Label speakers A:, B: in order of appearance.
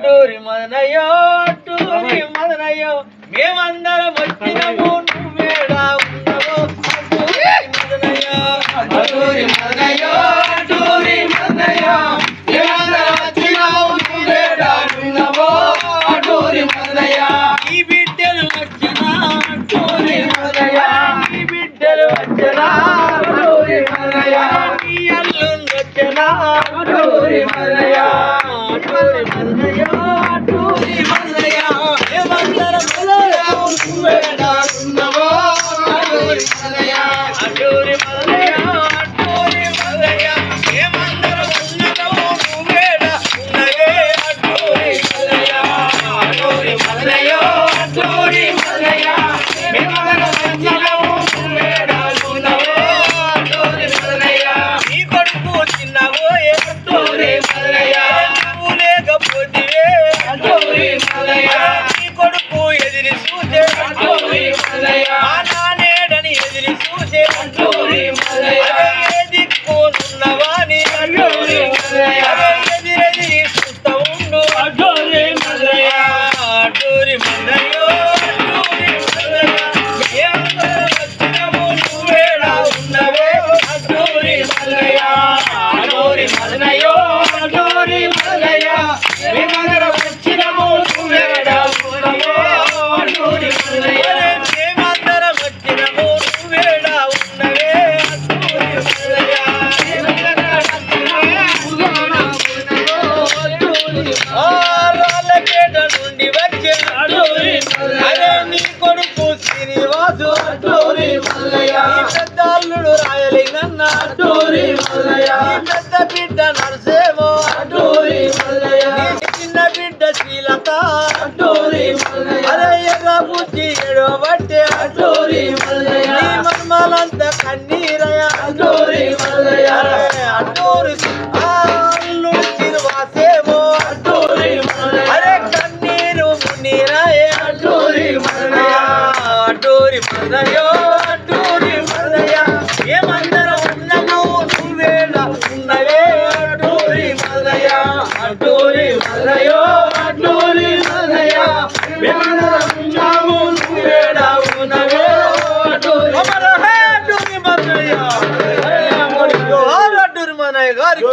A: అటూరి మదనయ్యో అటూరి మదనయ్యో మేమందరం వచ్చినము నువ్వేడా ఉన్నవో అటూరి మదనయ్యో అటూరి మదనయ్యో అటూరి మదనయ్యో మేమందరం వచ్చినము నువ్వేడా ఉన్నవో అటూరి మదనయ్యో ఈ బిడ్డలు వచ్చినా అటూరి మదనయ్యో ఈ బిడ్డలు వచ్చినా అటూరి మదనయ్యో ఈ అల్లుండి వచ్చినా అటూరి మదనయ్యో అటూరి మదనయ్యో అటూరి మదనయ్యో మేమందరం నువ్వేడా ఉన్నవో అటూరి మదనయ్యో అటూరి మదనయ్యో అటూరి మదనయ్యో మేమందరం ఉన్నవో నువ్వేడా ఉన్నవే అటూరి మదనయ్యో అటూరి మదనయ్యో అటూరి మదనయ్యో మేమందరం ఉన్నవో నువ్వేడా ఉన్నవో అటూరి మదనయ్యో నీ కొడుకు చిన్నవో అటూరి మదనయ్యో నువ్వు లేకపోతివే అటూరి మదనయ్యో నీ కొడుకు ఎదిరి చూసే అటూరి మదనయ్యో మా నానేడని ఎదిరి చూసే అటూరి మదనయ్యో ఏ దిక్కునున్నవాని అటూరి మదనయ్యో ఎదిరెదిరి చూస్తా ఉండు అటూరి మదనయ్యో అటూరి మదనయ్యో అటూరి మదనయ్యో మేమందరం వచ్చినము నువ్వేడా ఉన్నవే అటూరి మదనయ్యో అటూరి మదనయ్యో అటూరి మదనయ్యో మేమందరం వచ్చినము నువ్వేడా ఉన్నవో అటూరి మదనయ్యో మేమందరం వచ్చినము నువ్వేడా ఉన్నవే అటూరి మదనయ్యో రాళ్ళపేట నుండి వచ్చే అటూరి అరే నీ కొడుకు శ్రీనివాసు అటూరి మదనయ్యో పెద్దల్లుడు రాయలింగన్న అటూరి మదనయ్యో పెద్ద బిడ్డ నరసేమో అటూరి మదనయ్యో చిన్న బిడ్డ శ్రీలత అటూరి మదనయ్యో అరే ఎర్ర బుజ్జి ఎడబట్టే అటూరి మదనయ్యో నీ మర్మాలంతా కన్నీరయ అటూరి మదనయ్యో అటూరి అల్లుడు శ్రీనివాసేమో అటూరి మదనయ్యో అరే కన్నీరు మున్నీరాయే అటూరి మదనయ్యో అటూరి మదనయ్యో అటూరి మదనయ్యో మేమందరం ఉన్నము నువ్వేడా ఉన్నవే అటూరి మదనయ్యో అటూరి మదనయ్యో అటూరి మదనయ్యో మేమందరం ఉన్నాము నువ్వేడా ఉన్నవే అటూరి అటూరి మదనయ్యో అటూరి మదనయ్య గారికి